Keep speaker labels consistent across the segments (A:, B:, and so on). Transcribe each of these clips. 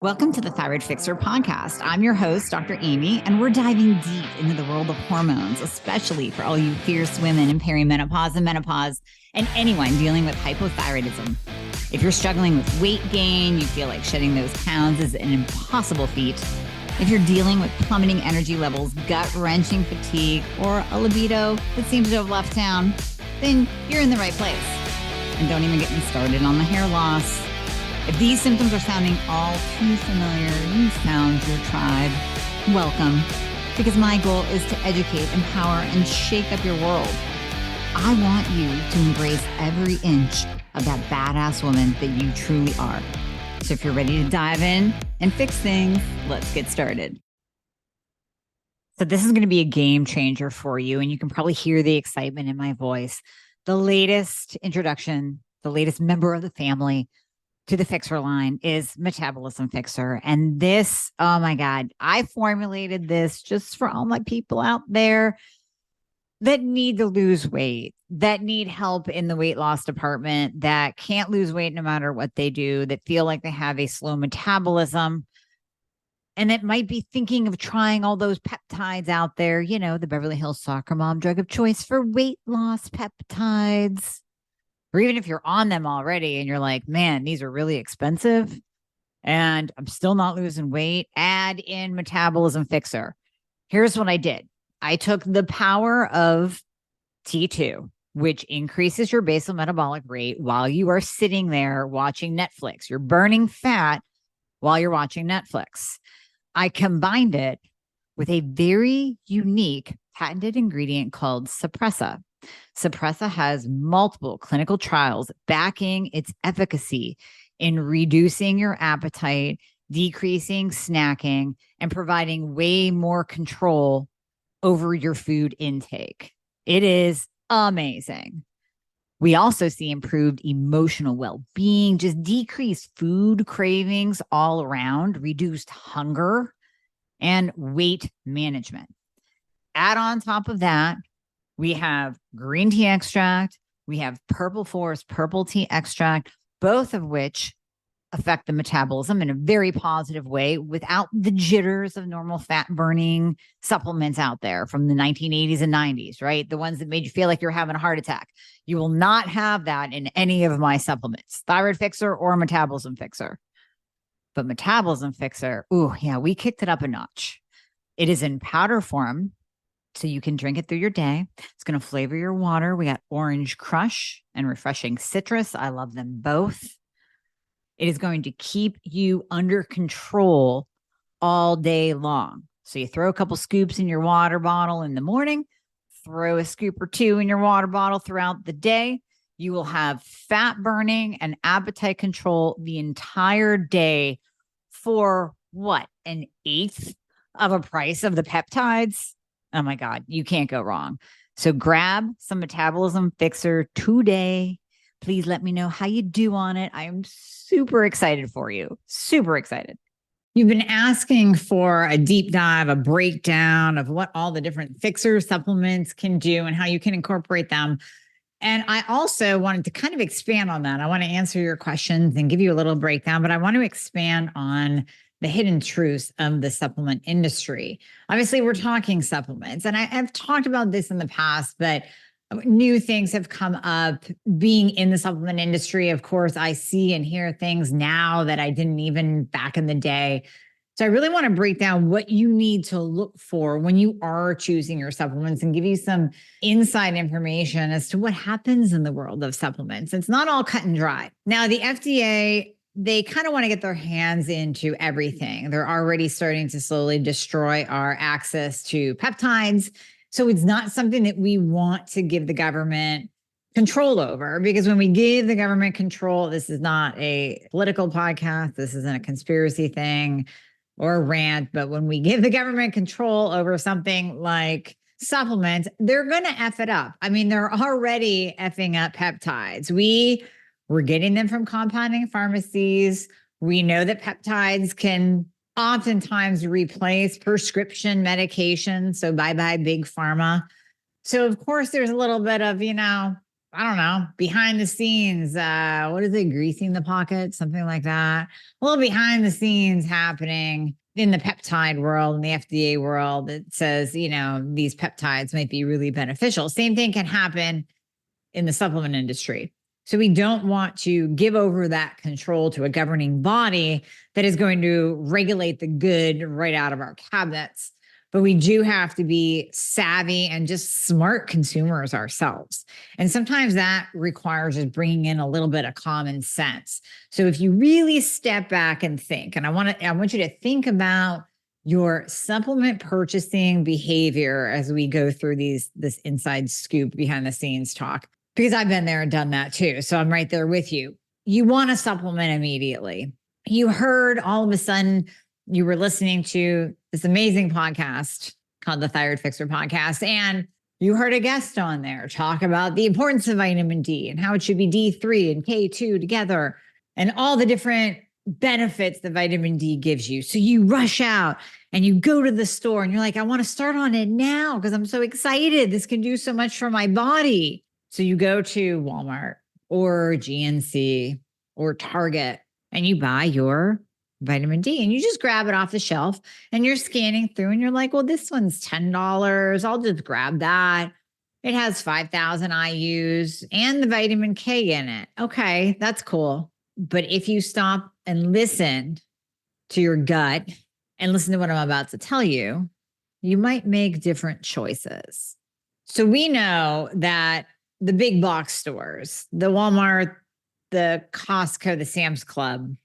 A: Welcome to the Thyroid Fixxr podcast. I'm your host, Dr. Amy, and we're diving deep into the world of hormones, especially for all you fierce women in perimenopause and menopause, and anyone dealing with hypothyroidism. If you're struggling with weight gain, you feel like shedding those pounds is an impossible feat. If you're dealing with plummeting energy levels, gut-wrenching fatigue, or a libido that seems to have left town, then you're in the right place. And don't even get me started on the hair loss. If these symptoms are sounding all too familiar, you found your tribe. Welcome, because my goal is to educate, empower, and shake up your world. I want you to embrace every inch of that badass woman that you truly are. So if you're ready to dive in and fix things, let's get started. So this is going to be a game changer for you, and you can probably hear the excitement in my voice. The latest introduction, the latest member of the family to the Fixxr line is Metabolism Fixxr. And this, oh my God, I formulated this just for all my people out there that need to lose weight, that need help in the weight loss department, that can't lose weight no matter what they do, that feel like they have a slow metabolism, and that might be thinking of trying all those peptides out there, you know, the Beverly Hills soccer mom drug of choice for weight loss peptides. Or even if you're on them already and you're like, man, these are really expensive and I'm still not losing weight, add in Metabolism Fixxr. Here's what I did. I took the power of T2, which increases your basal metabolic rate while you are sitting there watching Netflix. You're burning fat while you're watching Netflix. I combined it with a very unique patented ingredient called Suppressa. Suppressa has multiple clinical trials backing its efficacy in reducing your appetite, decreasing snacking, and providing way more control over your food intake. It is amazing. We also see improved emotional well-being, just decreased food cravings all around, reduced hunger, and weight management. Add on top of that, we have green tea extract. We have purple forest purple tea extract, both of which affect the metabolism in a very positive way without the jitters of normal fat burning supplements out there from the 1980s and 90s, right? The ones that made you feel like you're having a heart attack. You will not have that in any of my supplements, Thyroid Fixxr or Metabolism Fixxr. But Metabolism Fixxr, ooh, yeah, we kicked it up a notch. It is in powder form, so you can drink it through your day. It's going to flavor your water. We got orange crush and refreshing citrus. I love them both. It is going to keep you under control all day long. So you throw a couple scoops in your water bottle in the morning, throw a scoop or two in your water bottle throughout the day. You will have fat burning and appetite control the entire day for what? An eighth of a price of the peptides? Oh my God, you can't go wrong. So grab some Metabolism Fixxr today. Please let me know how you do on it. I am super excited for you. Super excited. You've been asking for a deep dive, a breakdown of what all the different Fixxr supplements can do and how you can incorporate them. And I also wanted to kind of expand on that. I want to answer your questions and give you a little breakdown, but I want to expand on the hidden truths of the supplement industry. Obviously, we're talking supplements, and I've talked about this in the past, but new things have come up. Being in the supplement industry, of course, I see and hear things now that I didn't even back in the day. So I really want to break down what you need to look for when you are choosing your supplements and give you some inside information as to what happens in the world of supplements. It's not all cut and dry. Now, the FDA, they kind of want to get their hands into everything. They're already starting to slowly destroy our access to peptides. So it's not something that we want to give the government control over, because when we give the government control, this is not a political podcast. This isn't a conspiracy thing or a rant. But when we give the government control over something like supplements, they're going to F it up. I mean, they're already effing up peptides. We're getting them from compounding pharmacies. We know that peptides can oftentimes replace prescription medication. So bye-bye big pharma. So of course there's a little bit of, I don't know, behind the scenes, what is it? Greasing the pocket, something like that. A little behind the scenes happening in the peptide world, in the FDA world, that says, these peptides might be really beneficial. Same thing can happen in the supplement industry. So we don't want to give over that control to a governing body that is going to regulate the good right out of our cabinets. But we do have to be savvy and just smart consumers ourselves. And sometimes that requires just bringing in a little bit of common sense. So if you really step back and think, and I want you to think about your supplement purchasing behavior as we go through this inside scoop behind the scenes talk, because I've been there and done that too. So I'm right there with you. You want to supplement immediately. You heard all of a sudden, you were listening to this amazing podcast called the Thyroid Fixxr podcast, and you heard a guest on there talk about the importance of vitamin D and how it should be D3 and K2 together and all the different benefits that vitamin D gives you. So you rush out and you go to the store and you're like, I want to start on it now because I'm so excited. This can do so much for my body. So you go to Walmart or GNC or Target and you buy your vitamin D and you just grab it off the shelf and you're scanning through and you're like, well, this one's $10. I'll just grab that. It has 5,000 IUs and the vitamin K in it. Okay, that's cool. But if you stop and listen to your gut and listen to what I'm about to tell you, you might make different choices. So we know that the big box stores, the Walmart, the Costco, the Sam's Club,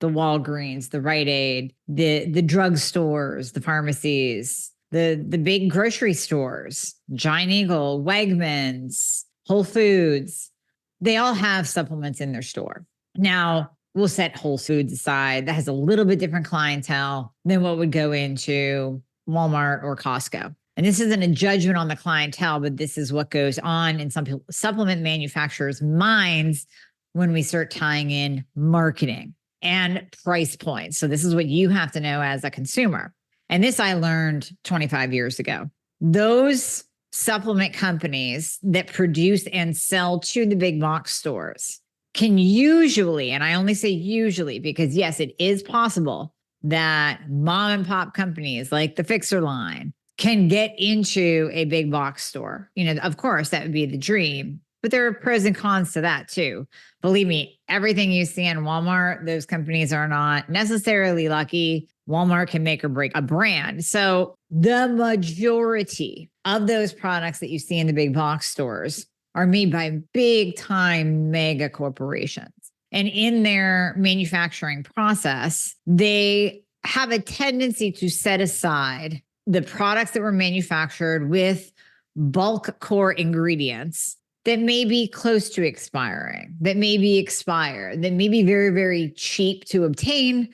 A: the Walgreens, the Rite Aid, the drug stores, the pharmacies, the big grocery stores, Giant Eagle, Wegmans, Whole Foods, they all have supplements in their store. Now, we'll set Whole Foods aside. That has a little bit different clientele than what would go into Walmart or Costco. And this isn't a judgment on the clientele, but this is what goes on in some supplement manufacturers' minds when we start tying in marketing and price points. So this is what you have to know as a consumer. And this I learned 25 years ago. Those supplement companies that produce and sell to the big box stores can usually, and I only say usually because yes, it is possible that mom and pop companies like the Fixxr line can get into a big box store. Of course, that would be the dream, but there are pros and cons to that too. Believe me, everything you see in Walmart, those companies are not necessarily lucky. Walmart can make or break a brand. So the majority of those products that you see in the big box stores are made by big time mega corporations. And in their manufacturing process, they have a tendency to set aside the products that were manufactured with bulk core ingredients that may be close to expiring, that may be expired, that may be very, very cheap to obtain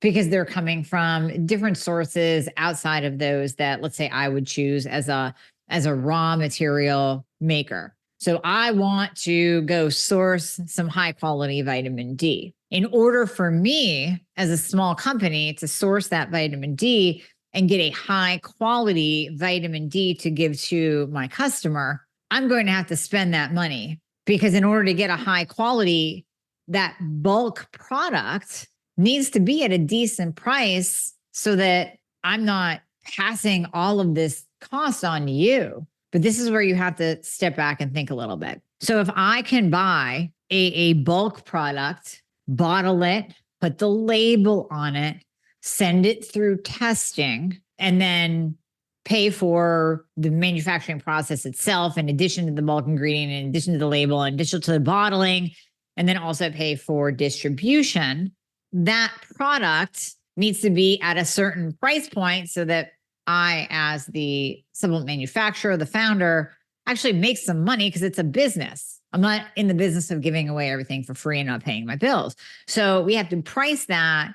A: because they're coming from different sources outside of those that, let's say, I would choose as a raw material maker. So I want to go source some high quality vitamin D. In order for me as a small company to source that vitamin D and get a high quality vitamin D to give to my customer, I'm going to have to spend that money because in order to get a high quality, that bulk product needs to be at a decent price so that I'm not passing all of this cost on to you. But this is where you have to step back and think a little bit. So if I can buy a bulk product, bottle it, put the label on it, send it through testing, and then pay for the manufacturing process itself, in addition to the bulk ingredient, in addition to the label, in addition to the bottling, and then also pay for distribution, that product needs to be at a certain price point so that I, as the supplement manufacturer, the founder, actually make some money because it's a business. I'm not in the business of giving away everything for free and not paying my bills. So we have to price that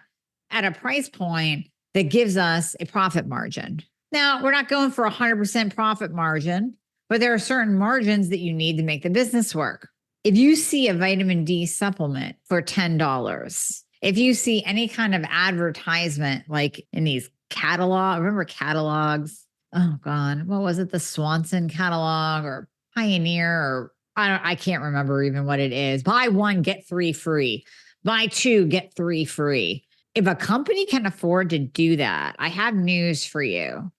A: at a price point that gives us a profit margin. Now, we're not going for 100% profit margin, but there are certain margins that you need to make the business work. If you see a vitamin D supplement for $10, if you see any kind of advertisement like in these remember catalogs? Oh God, what was it? The Swanson catalog or Pioneer or I can't remember even what it is. Buy one, get three free. Buy two, get three free. If a company can afford to do that, I have news for you.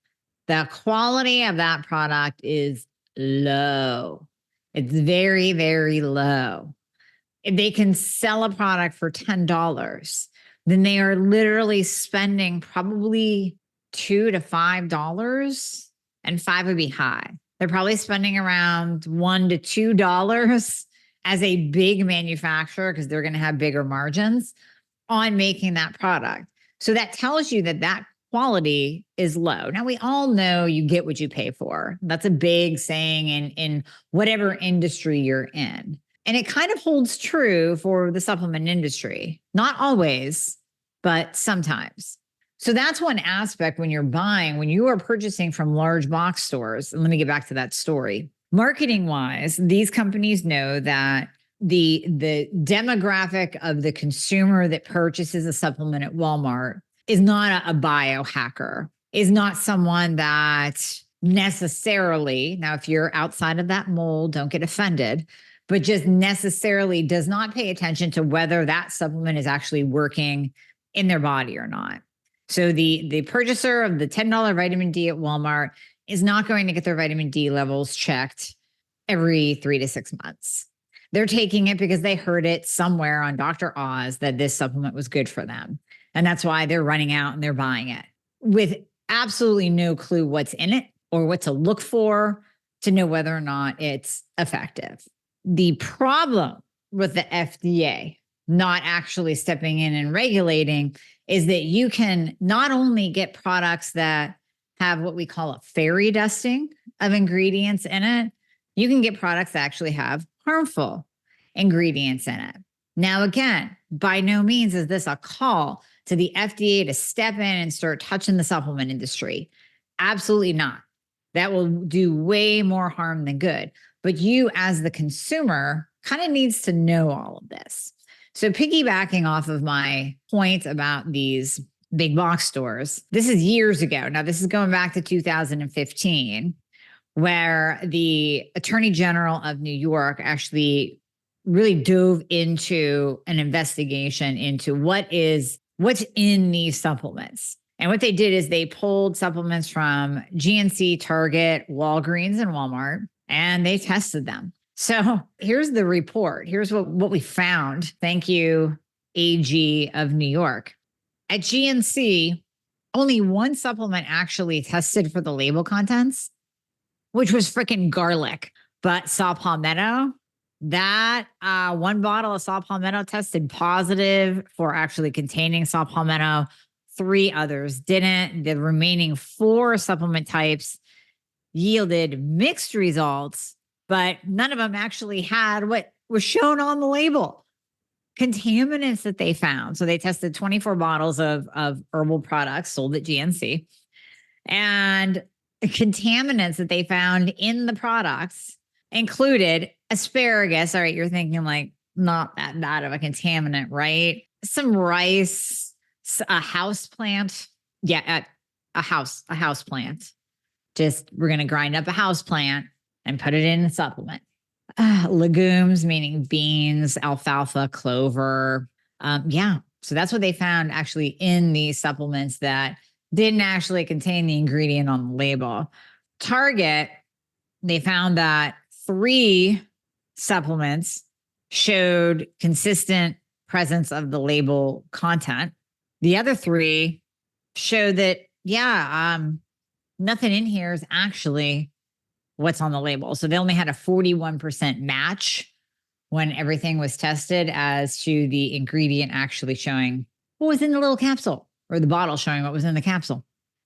A: The quality of that product is low. It's very, very low. If they can sell a product for $10, then they are literally spending probably $2 to $5, and $5 would be high. They're probably spending around $1 to $2 as a big manufacturer, because they're going to have bigger margins on making that product. So that tells you that that quality is low. Now, we all know you get what you pay for. That's a big saying in whatever industry you're in. And it kind of holds true for the supplement industry. Not always, but sometimes. So that's one aspect when you're buying, when you are purchasing from large box stores. And let me get back to that story. Marketing wise, these companies know that the demographic of the consumer that purchases a supplement at Walmart is not a biohacker, is not someone that necessarily, now if you're outside of that mold, don't get offended, but just necessarily does not pay attention to whether that supplement is actually working in their body or not. So the purchaser of the $10 vitamin D at Walmart is not going to get their vitamin D levels checked every 3 to 6 months. They're taking it because they heard it somewhere on Dr. Oz that this supplement was good for them. And that's why they're running out and they're buying it with absolutely no clue what's in it or what to look for to know whether or not it's effective. The problem with the FDA not actually stepping in and regulating is that you can not only get products that have what we call a fairy dusting of ingredients in it, you can get products that actually have harmful ingredients in it. Now, again, by no means is this a call to the FDA to step in and start touching the supplement industry. Absolutely not. That will do way more harm than good. But you, as the consumer, kind of needs to know all of this. So piggybacking off of my point about these big box stores, this is years ago. Now, this is going back to 2015, where the Attorney General of New York actually really dove into an investigation into what's in these supplements. And what they did is they pulled supplements from GNC, Target, Walgreens, and Walmart, and they tested them. So here's the report. Here's what we found. Thank you, AG of New York. At GNC, only one supplement actually tested for the label contents, which was freaking garlic. But saw palmetto, that one bottle of saw palmetto tested positive for actually containing saw palmetto. 3 others didn't. The remaining 4 supplement types yielded mixed results, but none of them actually had what was shown on the label. Contaminants that they found. So they tested 24 bottles of herbal products sold at GNC, and contaminants that they found in the products included asparagus. All right, you're thinking like not that bad of a contaminant, right? Some rice, a house plant. Yeah, a house plant. Just we're going to grind up a house plant and put it in a supplement. Legumes, meaning beans, alfalfa, clover. So that's what they found actually in these supplements that didn't actually contain the ingredient on the label. Target, they found that 3 supplements showed consistent presence of the label content. The other 3 showed that, nothing in here is actually what's on the label. So they only had a 41% match when everything was tested as to the ingredient actually showing what was in the little capsule, or the bottle showing what was in the capsule.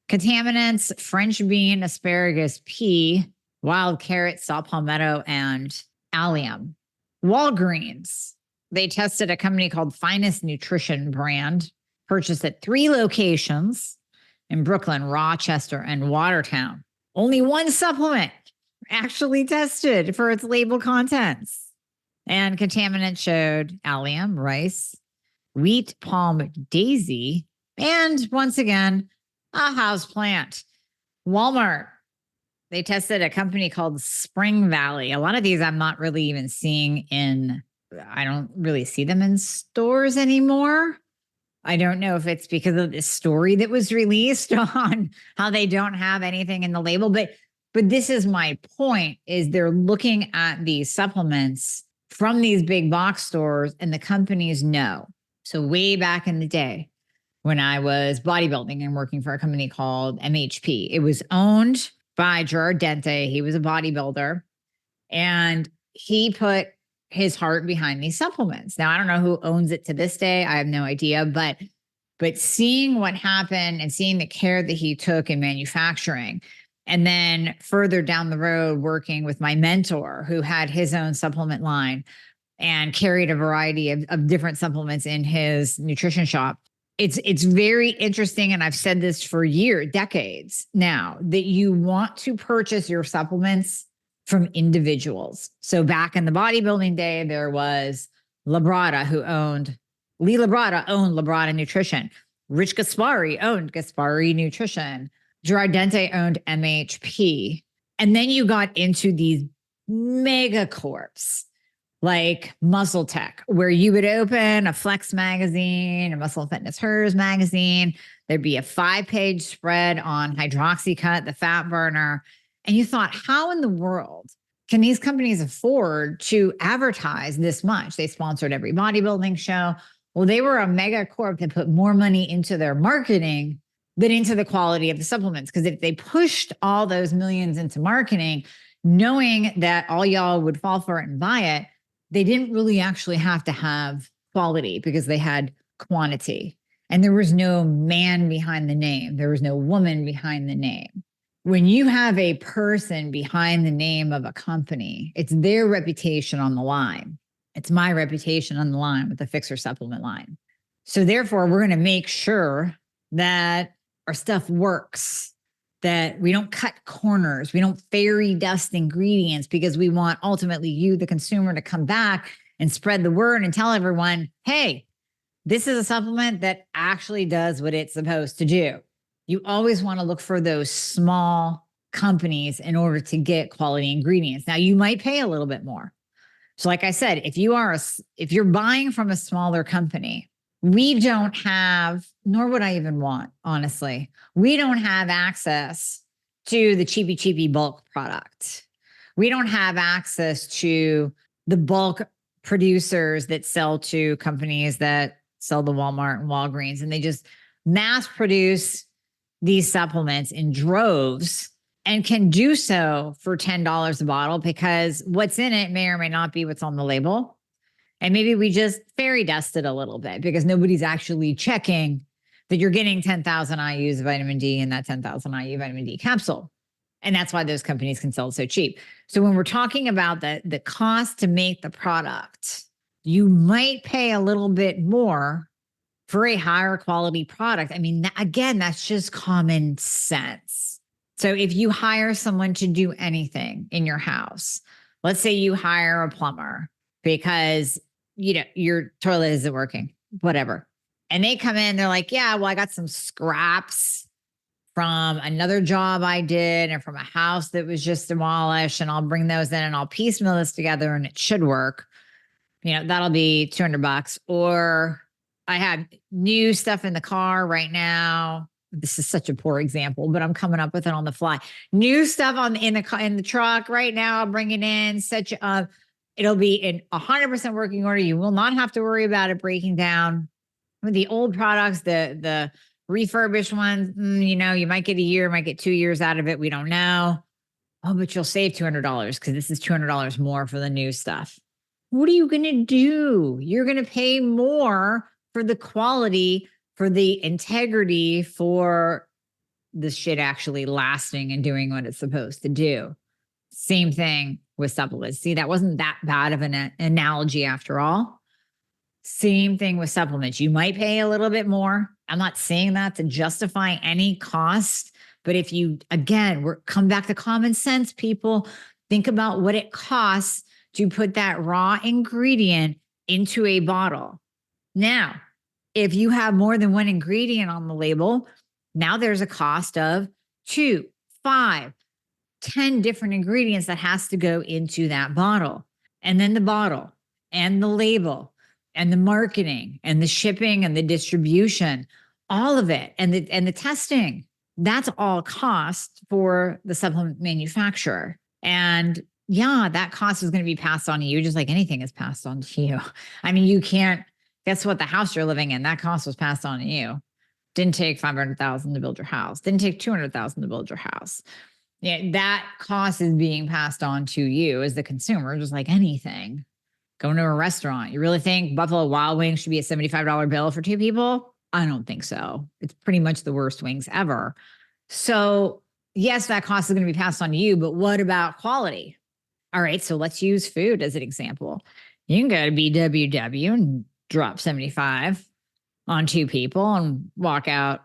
A: Contaminants: French bean, asparagus, pea, wild carrot, saw palmetto, and allium. Walgreens, they tested a company called Finest Nutrition brand, purchased at 3 locations in Brooklyn, Rochester, and Watertown. Only one supplement actually tested for its label contents. And contaminants showed allium, rice, wheat, palm, daisy, and once again, a house plant. Walmart, They tested a company called Spring Valley. A lot of these I'm not really even seeing I don't really see them in stores anymore. I don't know if it's because of the story that was released on how they don't have anything in the label, but this is my point, is they're looking at these supplements from these big box stores and the companies know. So way back in the day when I was bodybuilding and working for a company called MHP, it was owned by Gerard Dente. He was a bodybuilder and he put his heart behind these supplements. Now, I don't know who owns it to this day. I have no idea, but seeing what happened and seeing the care that he took in manufacturing, and then further down the road, working with my mentor who had his own supplement line and carried a variety of different supplements in his nutrition shop. It's very interesting. And I've said this for decades now, that you want to purchase your supplements from individuals. So back in the bodybuilding day, there was Lee Labrada owned Labrada Nutrition. Rich Gaspari owned Gaspari Nutrition. Gerard Dente owned MHP. And then you got into these mega corps like Muscle Tech, where you would open a Flex magazine, a Muscle Fitness Hers magazine. There'd be a 5-page spread on Hydroxycut, the fat burner. And you thought, how in the world can these companies afford to advertise this much? They sponsored every bodybuilding show. Well, they were a mega corp that put more money into their marketing than into the quality of the supplements. Because if they pushed all those millions into marketing, knowing that all y'all would fall for it and buy it, they didn't really actually have to have quality because they had quantity. And there was no man behind the name. There was no woman behind the name. When you have a person behind the name of a company, it's their reputation on the line. It's my reputation on the line with the Fixxr supplement line. So therefore, we're going to make sure that our stuff works, that we don't cut corners, we don't fairy dust ingredients, because we want ultimately you, the consumer, to come back and spread the word and tell everyone, hey, this is a supplement that actually does what it's supposed to do. You always want to look for those small companies in order to get quality ingredients. Now, you might pay a little bit more. So like I said, if you're buying from a smaller company, we don't have, nor would I even want, honestly, we don't have access to the cheapy bulk product. We don't have access to the bulk producers that sell to companies that sell to Walmart and Walgreens, and they just mass produce these supplements in droves and can do so for $10 a bottle, because what's in it may or may not be what's on the label. And maybe we just fairy dusted a little bit because nobody's actually checking that you're getting 10,000 IUs of vitamin D in that 10,000 IU vitamin D capsule. And that's why those companies can sell it so cheap. So when we're talking about the cost to make the product, you might pay a little bit more for a higher quality product. I mean, again, that's just common sense. So if you hire someone to do anything in your house, let's say you hire a plumber because your toilet isn't working, whatever. And they come in, they're like, yeah, well, I got some scraps from another job I did and from a house that was just demolished, and I'll bring those in and I'll piecemeal this together and it should work. That'll be $200. Or I have new stuff in the car right now. This is such a poor example, but I'm coming up with it on the fly. New stuff in the truck right now. I'll bring it in, it'll be in 100% working order. You will not have to worry about it breaking down. With the old products, the refurbished ones, you might get a year, might get 2 years out of it. We don't know. Oh, but you'll save $200 because this is $200 more for the new stuff. What are you going to do? You're going to pay more for the quality, for the integrity, for this shit actually lasting and doing what it's supposed to do. Same thing with supplements. See, that wasn't that bad of an analogy after all. Same thing with supplements. You might pay a little bit more. I'm not saying that to justify any cost, but if you, again, come back to common sense, people, think about what it costs to put that raw ingredient into a bottle. Now, if you have more than one ingredient on the label, now there's a cost of $2, $5, 10 different ingredients that has to go into that bottle. And then the bottle and the label and the marketing and the shipping and the distribution, all of it, and the testing. That's all cost for the supplement manufacturer. And yeah, that cost is going to be passed on to you, just like anything is passed on to you. I mean, you can't, guess what? The house you're living in, that cost was passed on to you. Didn't take $500,000 to build your house. Didn't take $200,000 to build your house. Yeah, that cost is being passed on to you as the consumer, just like anything. Going to a restaurant, you really think Buffalo Wild Wings should be a $75 bill for two people? I don't think so. It's pretty much the worst wings ever. So yes, that cost is going to be passed on to you, but what about quality? All right, so let's use food as an example. You can go to BWW and drop 75 on two people and walk out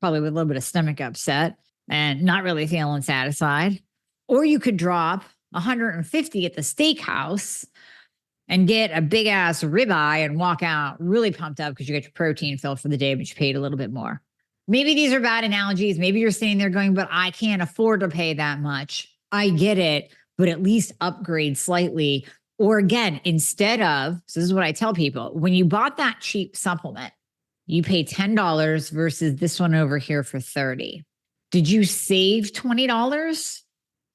A: probably with a little bit of stomach upset and not really feeling satisfied. Or you could drop 150 at the steakhouse and get a big ass ribeye and walk out really pumped up because you got your protein filled for the day, but you paid a little bit more. Maybe these are bad analogies. Maybe you're sitting there going, but I can't afford to pay that much. I get it, but at least upgrade slightly. Or again, instead of, so this is what I tell people, when you bought that cheap supplement, you pay $10 versus this one over here for $30. Did you save $20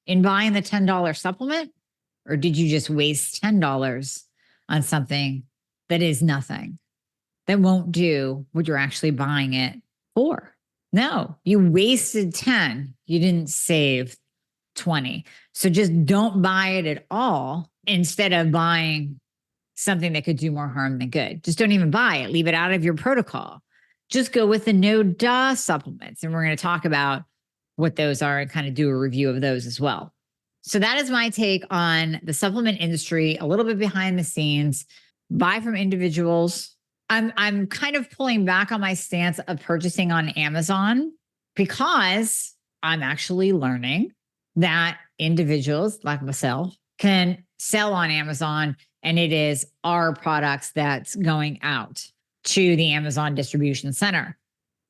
A: in buying the $10 supplement? Or did you just waste $10 on something that is nothing, that won't do what you're actually buying it for? No, you wasted 10. You didn't save 20. So just don't buy it at all instead of buying something that could do more harm than good. Just don't even buy it. Leave it out of your protocol. Just go with the no-duh supplements. And we're going to talk about what those are and kind of do a review of those as well. So that is my take on the supplement industry, a little bit behind the scenes. Buy from individuals. I'm kind of pulling back on my stance of purchasing on Amazon because I'm actually learning that individuals like myself can sell on Amazon, and it is our products that's going out to the Amazon distribution center.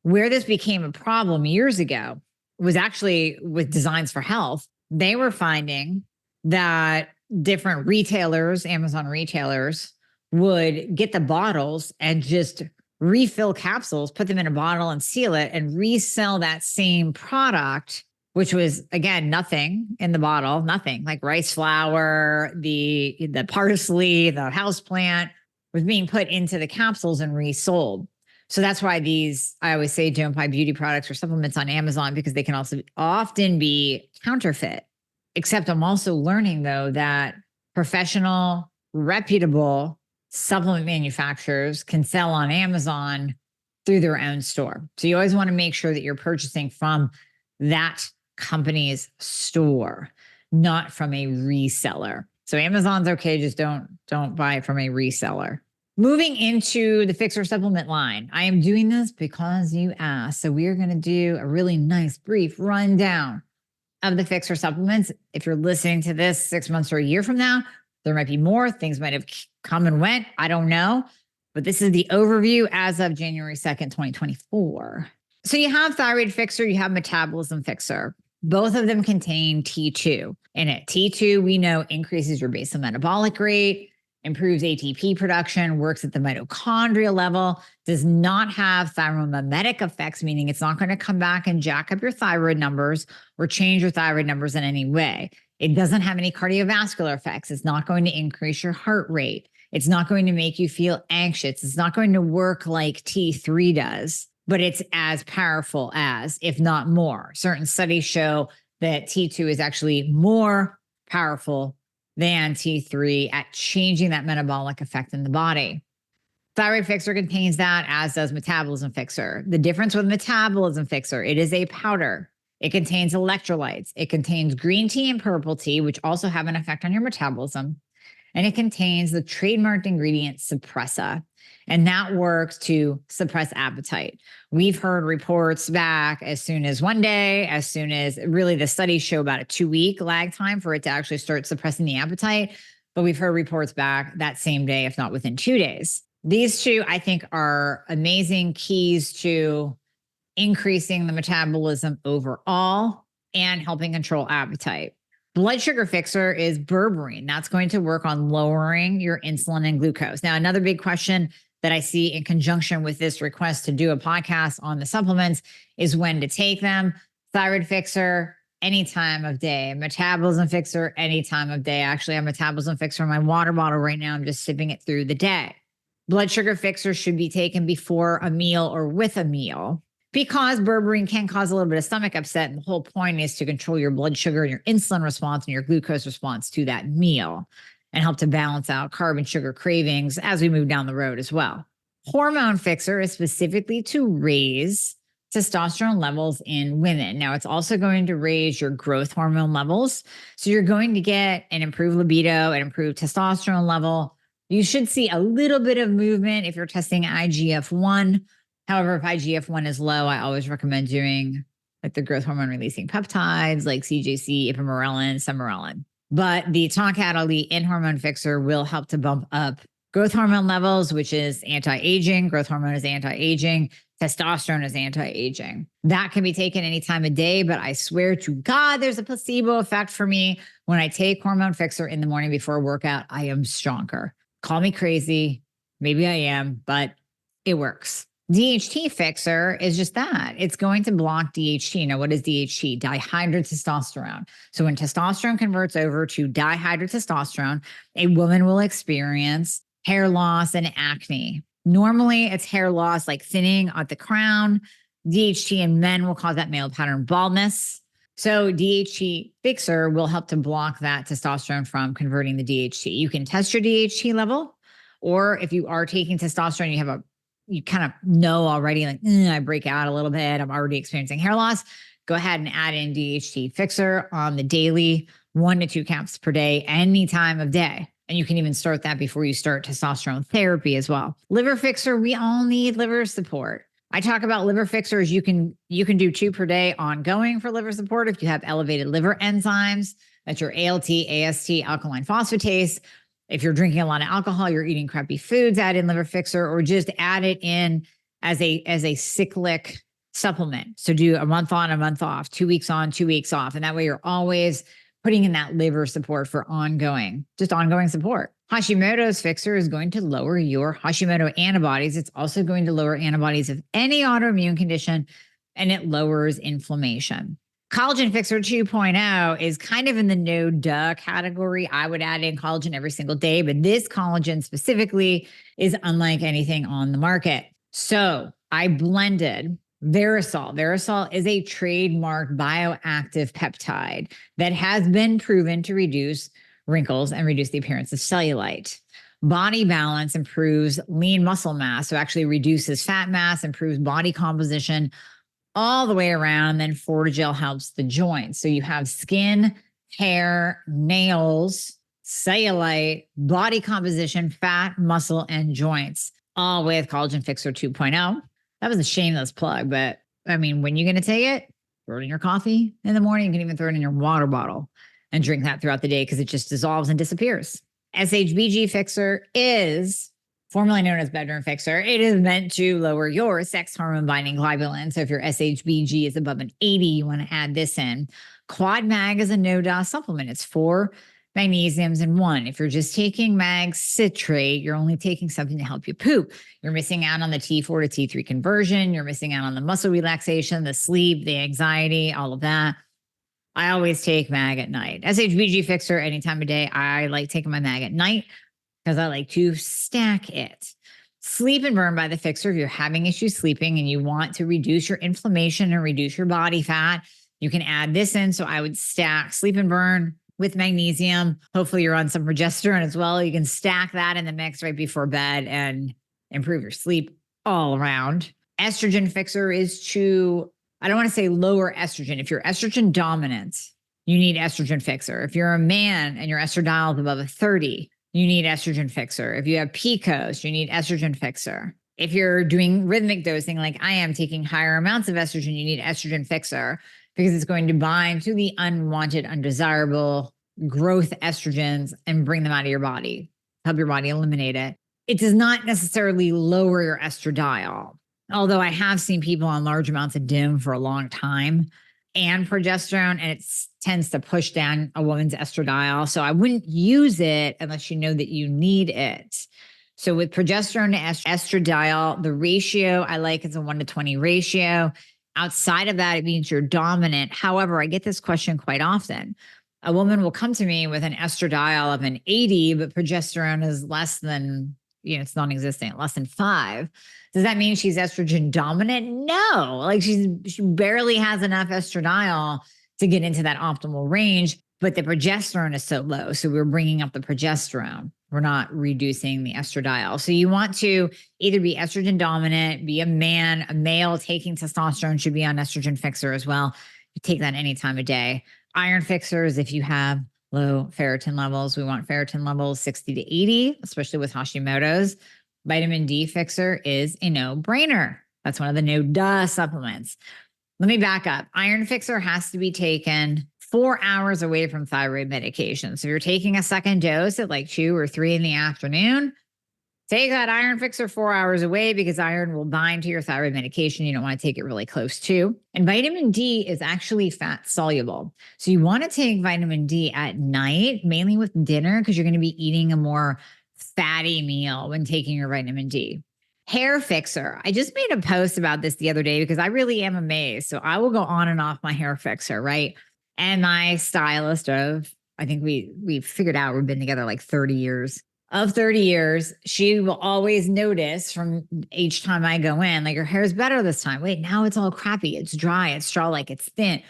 A: Where this became a problem years ago was actually with Designs for Health. They were finding that different retailers, Amazon retailers, would get the bottles and just refill capsules, put them in a bottle and seal it and resell that same product, which was, again, nothing in the bottle, nothing like rice flour, the parsley, the houseplant was being put into the capsules and resold. So that's why I always say don't buy beauty products or supplements on Amazon because they can also often be counterfeit. Except I'm also learning, though, that professional, reputable supplement manufacturers can sell on Amazon through their own store. So you always want to make sure that you're purchasing from that company's store, not from a reseller. So Amazon's okay, just don't buy it from a reseller. Moving into the Fixxr supplement line. I am doing this because you asked. So we are going to do a really nice brief rundown of the Fixxr supplements. If you're listening to this 6 months or a year from now, there might be more. Things might have come and went. I don't know. But this is the overview as of January 2nd, 2024. So you have Thyroid Fixxr, you have Metabolism Fixxr. Both of them contain T2 in it. T2, we know, increases your basal metabolic rate, improves ATP production, works at the mitochondrial level, does not have thyromimetic effects, meaning it's not going to come back and jack up your thyroid numbers or change your thyroid numbers in any way. It doesn't have any cardiovascular effects. It's not going to increase your heart rate. It's not going to make you feel anxious. It's not going to work like T3 does, but it's as powerful as, if not more. Certain studies show that T2 is actually more powerful than T3 at changing that metabolic effect in the body. Thyroid Fixxr contains that, as does Metabolism Fixxr. The difference with Metabolism Fixxr, it is a powder. It contains electrolytes. It contains green tea and purple tea, which also have an effect on your metabolism. And it contains the trademarked ingredient Suppressa, and that works to suppress appetite. We've heard reports back as soon as one day, as soon as really the studies show about a 2-week lag time for it to actually start suppressing the appetite. But we've heard reports back that same day, if not within 2 days. These two, I think, are amazing keys to increasing the metabolism overall. and helping control appetite. Blood sugar fixer is berberine. That's going to work on lowering your insulin and glucose. Now, another big question that I see in conjunction with this request to do a podcast on the supplements is when to take them. Thyroid fixer, any time of day. Metabolism fixer, any time of day. Actually, I have metabolism fixer in my water bottle right now. I'm just sipping it through the day. Blood sugar fixer should be taken before a meal or with a meal because berberine can cause a little bit of stomach upset. And the whole point is to control your blood sugar and your insulin response and your glucose response to that meal and help to balance out carb and sugar cravings as we move down the road as well. Hormone fixer is specifically to raise testosterone levels in women. Now, it's also going to raise your growth hormone levels. So you're going to get an improved libido, an improved testosterone level. You should see a little bit of movement if you're testing IGF-1. However, if IGF-1 is low, I always recommend doing like the growth hormone releasing peptides like CJC, ipamorelin, sermorelin. But the Tonkat Ali in hormone fixer will help to bump up growth hormone levels, which is anti-aging. Growth hormone is anti-aging. Testosterone is anti-aging. That can be taken any time of day, but I swear to God, there's a placebo effect for me. When I take hormone fixer in the morning before a workout, I am stronger. Call me crazy. Maybe I am, but it works. DHT fixer is just that. It's going to block DHT. Now, what is DHT? Dihydrotestosterone. So when testosterone converts over to dihydrotestosterone, a woman will experience hair loss and acne. Normally, it's hair loss like thinning at the crown. DHT in men will cause that male pattern baldness. So DHT fixer will help to block that testosterone from converting the DHT. You can test your DHT level, or if you are taking testosterone, you kind of know already, like, I break out a little bit, I'm already experiencing hair loss. Go ahead and add in DHT fixer on the daily, 1 to 2 caps per day, any time of day. And you can even start that before you start testosterone therapy as well. Liver fixer, we all need liver support. I talk about liver fixers. You can do 2 per day ongoing for liver support if you have elevated liver enzymes. That's your ALT, AST, alkaline phosphatase. If you're drinking a lot of alcohol, you're eating crappy foods, add in liver fixer, or just add it in as a cyclic supplement. So do a month on, a month off, 2 weeks on, 2 weeks off. And that way you're always putting in that liver support for ongoing support. Hashimoto's fixer is going to lower your Hashimoto antibodies. It's also going to lower antibodies of any autoimmune condition, and it lowers inflammation. Collagen Fixer 2.0 is kind of in the no duh category. I would add in collagen every single day, but this collagen specifically is unlike anything on the market. So I blended Verisol. Verisol is a trademarked bioactive peptide that has been proven to reduce wrinkles and reduce the appearance of cellulite. Body Balance improves lean muscle mass, so actually reduces fat mass, improves body composition all the way around. Then Fortigel helps the joints. So you have skin, hair, nails, cellulite, body composition, fat, muscle, and joints, all with Collagen Fixer 2.0. That was a shameless plug, but I mean, when you're going to take it, throw it in your coffee in the morning. You can even throw it in your water bottle and drink that throughout the day because it just dissolves and disappears. SHBG Fixer is formerly known as Bedroom Fixer. It is meant to lower your sex hormone binding globulin. So if your SHBG is above an 80, you want to add this in. Quad Mag is a no-DOS supplement. It's 4 magnesiums in 1. If you're just taking mag citrate, you're only taking something to help you poop. You're missing out on the T4 to T3 conversion. You're missing out on the muscle relaxation, the sleep, the anxiety, all of that. I always take mag at night. SHBG Fixer any time of day. I like taking my mag at night because I like to stack it. Sleep and Burn by the Fixer. If you're having issues sleeping and you want to reduce your inflammation and reduce your body fat, you can add this in. So I would stack Sleep and Burn with magnesium. Hopefully you're on some progesterone as well. You can stack that in the mix right before bed and improve your sleep all around. Estrogen Fixer is to, I don't want to say lower estrogen. If you're estrogen dominant, you need Estrogen Fixer. If you're a man and your estradiol is above a 30, you need Estrogen Fixer. If you have PCOS, you need Estrogen Fixer. If you're doing rhythmic dosing like I am, taking higher amounts of estrogen, you need Estrogen Fixer because it's going to bind to the unwanted, undesirable growth estrogens and bring them out of your body, help your body eliminate it. It does not necessarily lower your estradiol. Although I have seen people on large amounts of DIM for a long time and progesterone, and it tends to push down a woman's estradiol. So I wouldn't use it unless you know that you need it. So with progesterone to estradiol, the ratio I like is a 1:20 ratio. Outside of that, it means you're dominant. However, I get this question quite often. A woman will come to me with an estradiol of an 80, but progesterone is less than, it's non-existent, less than 5. Does that mean she's estrogen dominant? No, like she barely has enough estradiol to get into that optimal range, but the progesterone is so low. So we're bringing up the progesterone. We're not reducing the estradiol. So you want to either be estrogen dominant, be a male taking testosterone should be on estrogen Fixxr as well. You take that any time of day. Iron Fixxr is if you have low ferritin levels. We want ferritin levels 60 to 80, especially with Hashimoto's. Vitamin D Fixxr is a no-brainer. That's one of the no-duh supplements. Let me back up. Iron Fixxr has to be taken 4 hours away from thyroid medication. So if you're taking a second dose at like 2 or 3 in the afternoon, take that Iron Fixxr 4 hours away because iron will bind to your thyroid medication. You don't want to take it really close to. And vitamin D is actually fat soluble. So you want to take vitamin D at night, mainly with dinner, because you're going to be eating a more fatty meal when taking your vitamin D. Hair Fixxr. I just made a post about this the other day because I really am amazed. So I will go on and off my hair Fixxr, right? And my stylist I think we figured out we've been together like 30 years. Of 30 years, she will always notice from each time I go in, like, your hair is better this time. Wait, now it's all crappy. It's dry. It's straw-like. It's thin.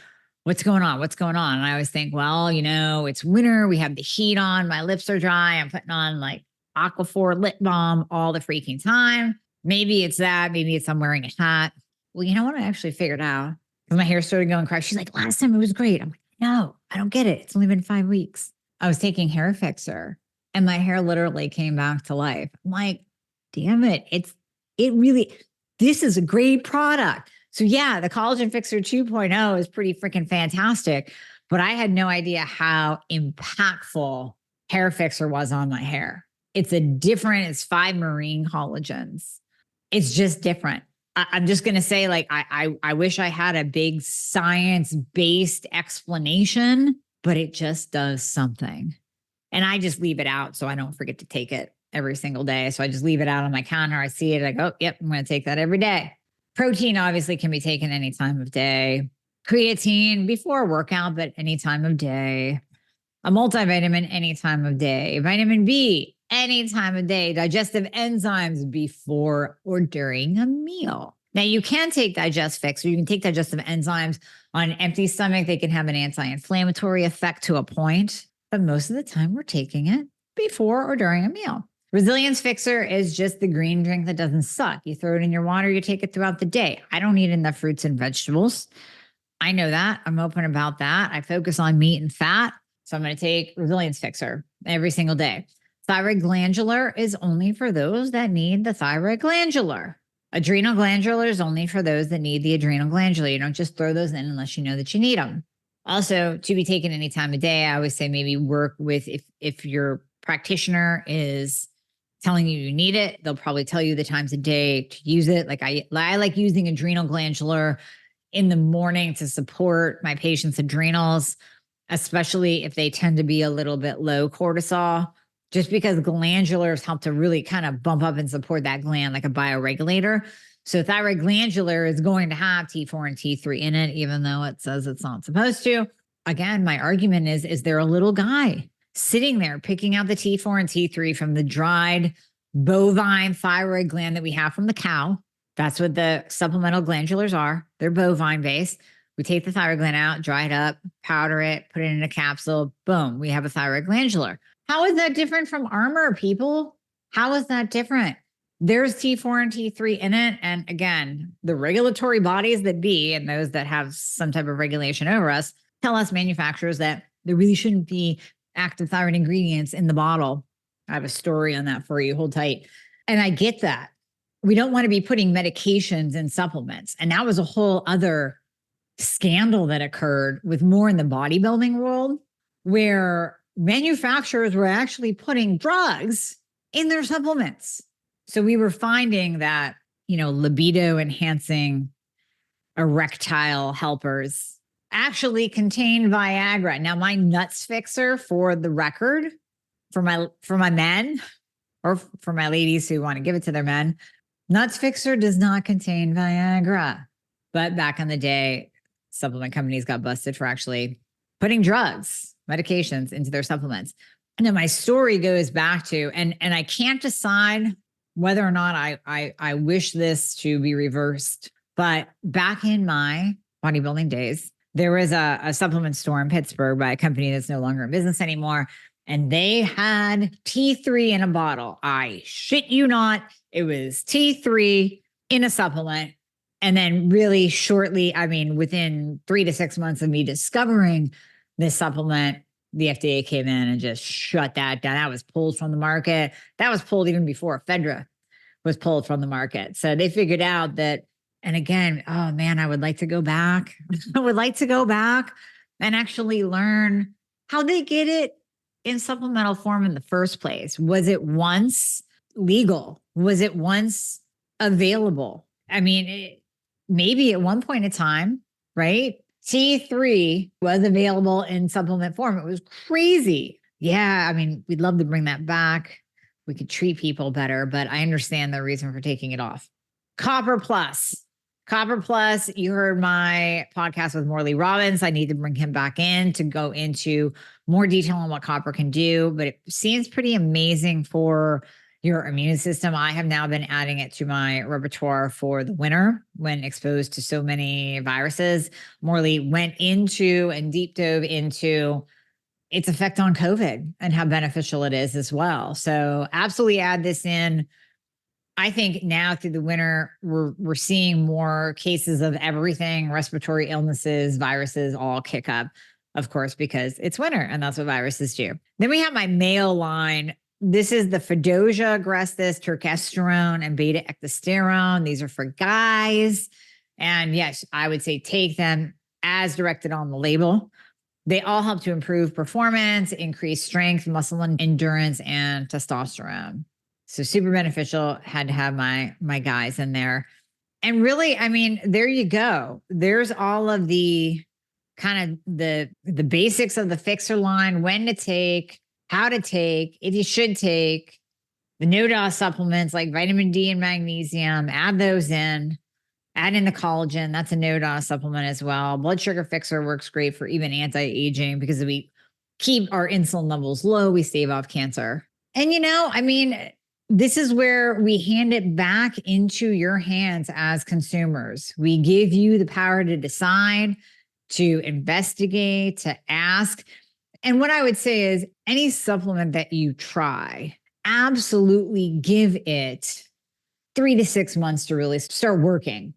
A: What's going on? What's going on? And I always think, well, it's winter. We have the heat on. My lips are dry. I'm putting on like Aquaphor lip balm all the freaking time. Maybe it's that. Maybe it's I'm wearing a hat. Well, you know what? I actually figured out because my hair started going crazy. She's like, last time it was great. I'm like, no, I don't get it. It's only been 5 weeks. I was taking hair Fixxr and my hair literally came back to life. I'm like, damn it. This is a great product. So yeah, the Collagen Fixxr 2.0 is pretty freaking fantastic, but I had no idea how impactful hair Fixxr was on my hair. It's 5 marine collagens. It's just different. I'm just going to say, like, I wish I had a big science-based explanation, but it just does something. And I just leave it out so I don't forget to take it every single day. So I just leave it out on my counter. I see it. I go, yep, I'm going to take that every day. Protein obviously can be taken any time of day. Creatine before a workout, but any time of day. A multivitamin any time of day. Vitamin B any time of day. Digestive enzymes before or during a meal. Now you can take Digest Fix, or you can take digestive enzymes on an empty stomach. They can have an anti-inflammatory effect to a point, but most of the time we're taking it before or during a meal. Resilience Fixxr is just the green drink that doesn't suck. You throw it in your water, you take it throughout the day. I don't eat enough fruits and vegetables. I know that. I'm open about that. I focus on meat and fat. So I'm going to take Resilience Fixxr every single day. Thyroid glandular is only for those that need the thyroid glandular. Adrenal glandular is only for those that need the adrenal glandular. You don't just throw those in unless you know that you need them. Also, to be taken any time of day, I always say maybe work with, if your practitioner is telling you you need it, they'll probably tell you the times of day to use it. Like I like using adrenal glandular in the morning to support my patients' adrenals, especially if they tend to be a little bit low cortisol, just because glandulars help to really kind of bump up and support that gland like a bioregulator. So thyroid glandular is going to have T4 and T3 in it, even though it says it's not supposed to. Again, my argument is there a little guy sitting there picking out the T4 and T3 from the dried bovine thyroid gland that we have from the cow? That's what the supplemental glandulars are. They're bovine based. We take the thyroid gland out, dry it up, powder it, put it in a capsule. Boom, we have a thyroid glandular. How is that different from Armor, people? How is that different? There's T4 and T3 in it. And again, the regulatory bodies that be, and those that have some type of regulation over us, tell us manufacturers that there really shouldn't be active thyroid ingredients in the bottle. I have a story on that for you. Hold tight. And I get that. We don't want to be putting medications in supplements. And that was a whole other scandal that occurred with more in the bodybuilding world, where manufacturers were actually putting drugs in their supplements. So we were finding that, libido enhancing erectile helpers actually contained Viagra. Now, my nuts fixer, for the record, for my men, or for my ladies who want to give it to their men, nuts fixer does not contain Viagra. But back in the day, supplement companies got busted for actually putting drugs, medications into their supplements. And then my story goes back to, and I can't decide whether or not I wish this to be reversed. But back in my bodybuilding days, there was a supplement store in Pittsburgh by a company that's no longer in business anymore. And they had T3 in a bottle. I shit you not. It was T3 in a supplement. And then really shortly, I mean, within 3 to 6 months of me discovering this supplement, the FDA came in and just shut that down. That was pulled from the market. That was pulled even before Fixxr was pulled from the market. So they figured out that, and again, oh man, I would like to go back. I would like to go back and actually learn how they get it in supplemental form in the first place. Was it once legal? Was it once available? I mean, maybe at one point in time, right? T3 was available in supplement form. It was crazy. Yeah, I mean, we'd love to bring that back. We could treat people better, but I understand the reason for taking it off. Copper Plus. Copper Plus, you heard my podcast with Morley Robbins. I need to bring him back in to go into more detail on what copper can do, but it seems pretty amazing for your immune system. I have now been adding it to my repertoire for the winter when exposed to so many viruses. Morley went into and deep dove into its effect on COVID and how beneficial it is as well. So absolutely add this in. I think now through the winter, we're seeing more cases of everything, respiratory illnesses, viruses all kick up, of course, because it's winter and that's what viruses do. Then we have my male line. This is the Fedosia agrestis, turkesterone, and beta ectosterone. These are for guys. And yes, I would say take them as directed on the label. They all help to improve performance, increase strength, muscle endurance, and testosterone. So super beneficial. Had to have my guys in there. And really, I mean, there you go. There's all of the kind of the basics of the Fixxr line, when to take, how to take, if you should take, the no-dose supplements like vitamin D and magnesium, add those in. Add in the collagen. That's a no-dose supplement as well. Blood sugar Fixxr works great for even anti-aging because we keep our insulin levels low. We stave off cancer. And, you know, I mean, this is where we hand it back into your hands as consumers. We give you the power to decide, to investigate, to ask. And what I would say is any supplement that you try, absolutely give it 3 to 6 months to really start working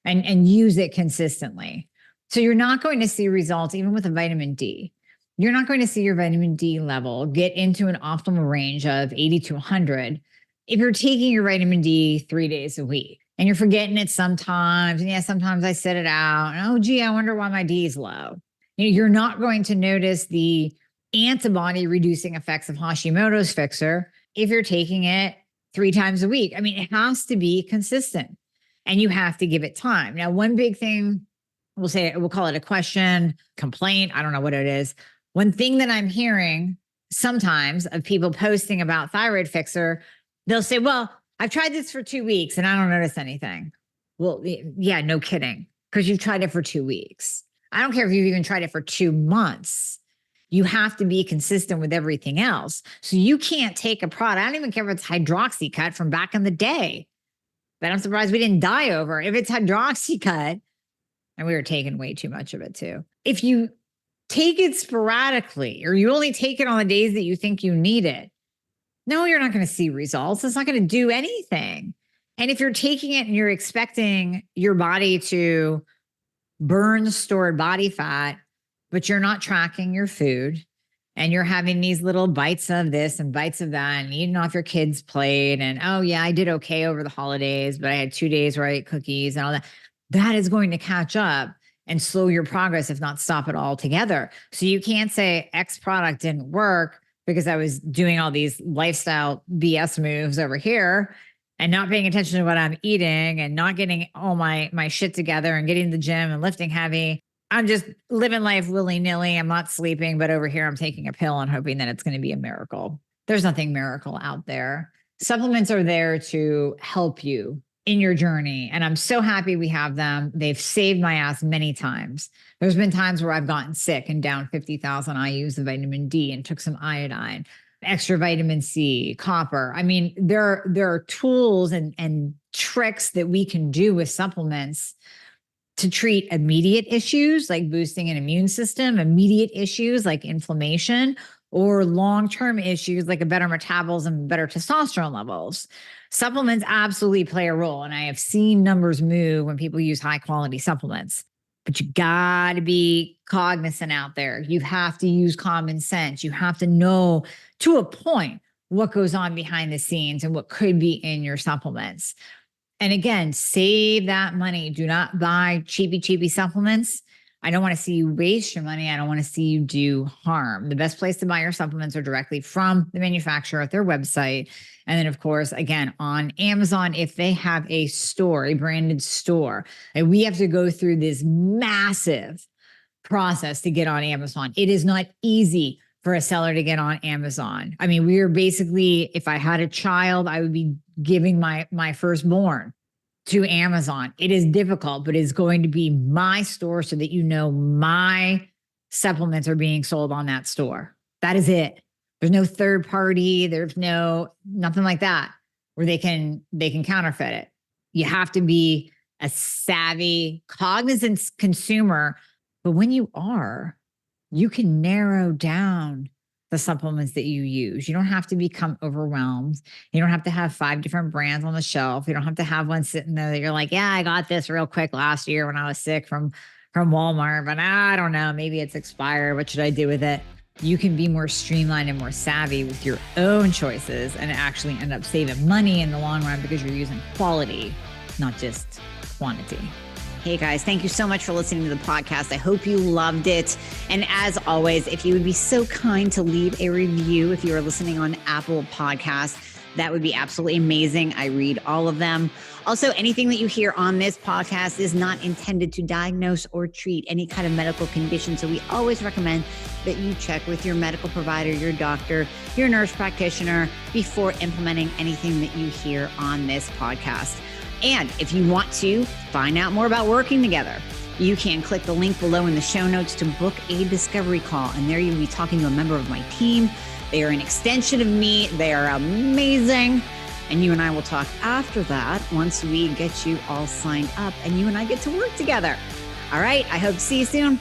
A: and use it consistently. So you're not going to see results, even with a vitamin D. You're not going to see your vitamin D level get into an optimal range of 80 to 100 if you're taking your vitamin D 3 days a week and you're forgetting it sometimes. And yeah, sometimes I set it out. And, oh, gee, I wonder why my D is low. You're not going to notice the antibody reducing effects of Hashimoto's Fixxr if you're taking it 3 times a week. I mean, it has to be consistent and you have to give it time. Now, one big thing, we'll call it a question, complaint. I don't know what it is. One thing that I'm hearing sometimes of people posting about thyroid Fixxr, they'll say, well, I've tried this for 2 weeks and I don't notice anything. Well, yeah, no kidding. Because you've tried it for 2 weeks. I don't care if you've even tried it for 2 months. You have to be consistent with everything else. So you can't take a product. I don't even care if it's hydroxycut from back in the day. But I'm surprised we didn't die over. If it's hydroxycut, and we were taking way too much of it too. If you take it sporadically, or you only take it on the days that you think you need it, no, you're not going to see results. It's not going to do anything. And if you're taking it and you're expecting your body to burn stored body fat, but you're not tracking your food and you're having these little bites of this and bites of that and eating off your kids' plate and, oh yeah, I did okay over the holidays, but I had 2 days where I ate cookies and all that. That is going to catch up and slow your progress, if not stop it altogether. So you can't say X product didn't work because I was doing all these lifestyle BS moves over here and not paying attention to what I'm eating and not getting all my shit together and getting to the gym and lifting heavy. I'm just living life willy-nilly. I'm not sleeping, but over here I'm taking a pill and hoping that it's going to be a miracle. There's nothing miracle out there. Supplements are there to help you in your journey. And I'm so happy we have them. They've saved my ass many times. There's been times where I've gotten sick and down 50,000 IUs of vitamin D and took some iodine, extra vitamin C, copper. I mean, there are tools and tricks that we can do with supplements to treat immediate issues like boosting an immune system, immediate issues like inflammation, or long-term issues like a better metabolism, better testosterone levels. Supplements absolutely play a role. And I have seen numbers move when people use high-quality supplements. But you got to be cognizant out there. You have to use common sense. You have to know to a point what goes on behind the scenes and what could be in your supplements. And again, save that money. Do not buy cheapy supplements. I don't want to see you waste your money. I don't want to see you do harm. The best place to buy your supplements are directly from the manufacturer at their website. And then, of course, again, on Amazon, if they have a store, a branded store, and we have to go through this massive process to get on Amazon. It is not easy for a seller to get on Amazon. I mean, we are basically, if I had a child, I would be giving my firstborn to Amazon. It is difficult, but it's going to be my store so that you know my supplements are being sold on that store. That is it. There's no third party. There's nothing like that where they can counterfeit it. You have to be a savvy, cognizant consumer. But when you are, you can narrow down the supplements that you use. You don't have to become overwhelmed. You don't have to have 5 different brands on the shelf. You don't have to have one sitting there that you're like, yeah, I got this real quick last year when I was sick from Walmart, but I don't know, maybe it's expired. What should I do with it? You can be more streamlined and more savvy with your own choices and actually end up saving money in the long run because you're using quality, not just quantity. Hey guys, thank you so much for listening to the podcast. I hope you loved it. And as always, if you would be so kind to leave a review if you are listening on Apple Podcasts, that would be absolutely amazing. I read all of them. Also, anything that you hear on this podcast is not intended to diagnose or treat any kind of medical condition. So we always recommend that you check with your medical provider, your doctor, your nurse practitioner before implementing anything that you hear on this podcast. And if you want to find out more about working together, you can click the link below in the show notes to book a discovery call. And there you'll be talking to a member of my team. They are an extension of me. They are amazing. And you and I will talk after that once we get you all signed up and you and I get to work together. All right. I hope to see you soon.